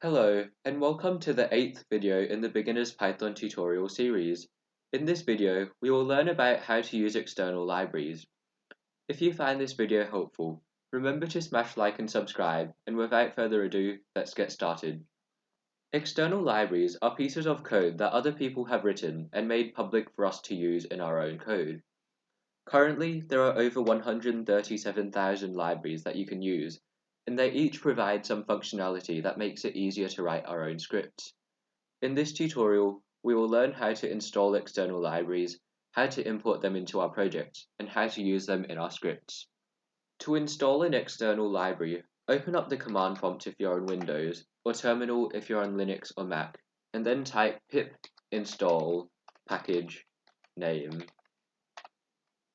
Hello, and welcome to the 8th video in the Beginner's Python tutorial series. In this video, we will learn about how to use external libraries. If you find this video helpful, remember to smash like and subscribe, and without further ado, let's get started. External libraries are pieces of code that other people have written and made public for us to use in our own code. Currently, there are over 137,000 libraries that you can use, and they each provide some functionality that makes it easier to write our own scripts. In this tutorial, we will learn how to install external libraries, how to import them into our project, and how to use them in our scripts. To install an external library, open up the command prompt if you're on Windows, or terminal if you're on Linux or Mac, and then type pip install package name.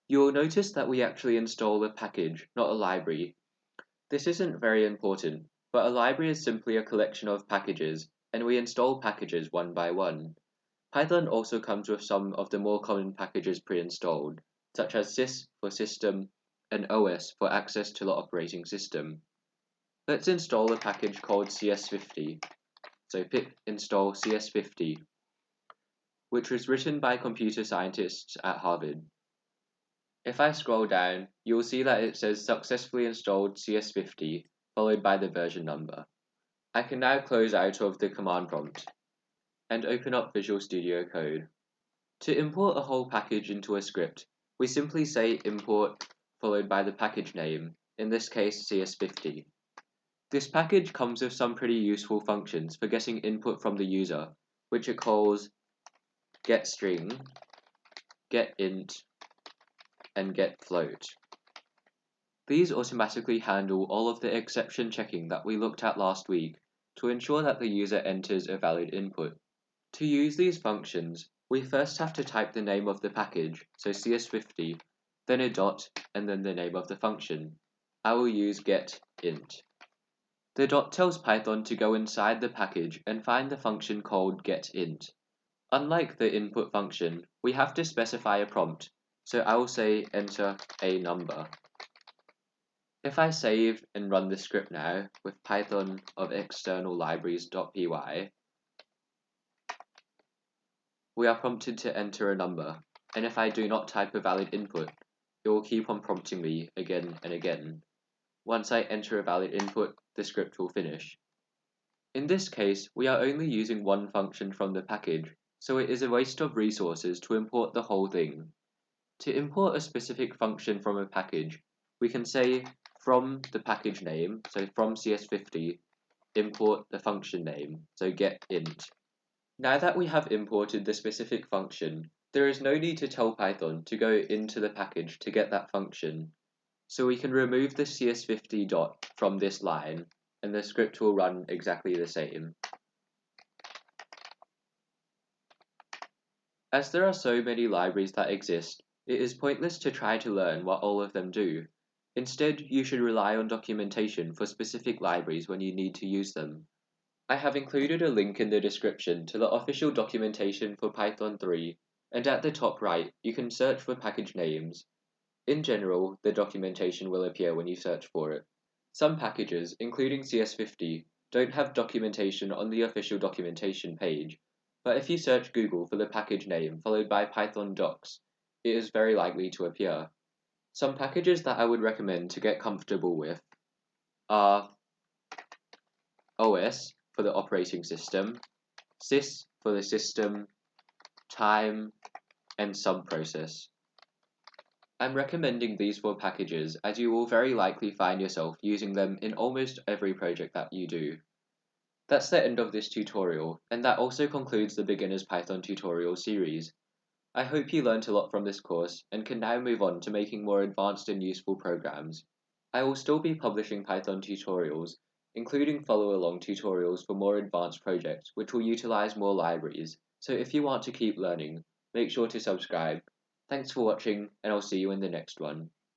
You'll notice that we actually install a package, not a library. This isn't very important, but a library is simply a collection of packages, and we install packages one by one. Python also comes with some of the more common packages pre-installed, such as sys for system and OS for access to the operating system. Let's install a package called CS50. So pip install CS50, which was written by computer scientists at Harvard. If I scroll down, you will see that it says successfully installed CS50, followed by the version number. I can now close out of the command prompt and open up Visual Studio Code. To import a whole package into a script, we simply say import followed by the package name, in this case CS50. This package comes with some pretty useful functions for getting input from the user, which it calls getString, getInt, and getFloat. These automatically handle all of the exception checking that we looked at last week to ensure that the user enters a valid input. To use these functions, we first have to type the name of the package, so CS50, then a dot, and then the name of the function. I will use getInt. The dot tells Python to go inside the package and find the function called getInt. Unlike the input function, we have to specify a prompt, so I will say enter a number. If I save and run the script now with python of external libraries.py, we are prompted to enter a number, and if I do not type a valid input, it will keep on prompting me again and again. Once I enter a valid input, the script will finish. In this case, we are only using one function from the package, so it is a waste of resources to import the whole thing. To import a specific function from a package, we can say from the package name, so from CS50, import the function name, so getInt. Now that we have imported the specific function, there is no need to tell Python to go into the package to get that function. So we can remove the CS50 dot from this line, and the script will run exactly the same. As there are so many libraries that exist, it is pointless to try to learn what all of them do. Instead, you should rely on documentation for specific libraries when you need to use them. I have included a link in the description to the official documentation for Python 3, and at the top right, you can search for package names. In general, the documentation will appear when you search for it. Some packages, including CS50, don't have documentation on the official documentation page, but if you search Google for the package name followed by Python docs, it is very likely to appear. Some packages that I would recommend to get comfortable with are OS for the operating system, sys for the system, time, and subprocess. I'm recommending these 4 packages as you will very likely find yourself using them in almost every project that you do. That's the end of this tutorial, and that also concludes the Beginner's Python tutorial series. I hope you learned a lot from this course and can now move on to making more advanced and useful programs. I will still be publishing Python tutorials, including follow-along tutorials for more advanced projects which will utilize more libraries, so if you want to keep learning, make sure to subscribe. Thanks for watching, and I'll see you in the next one.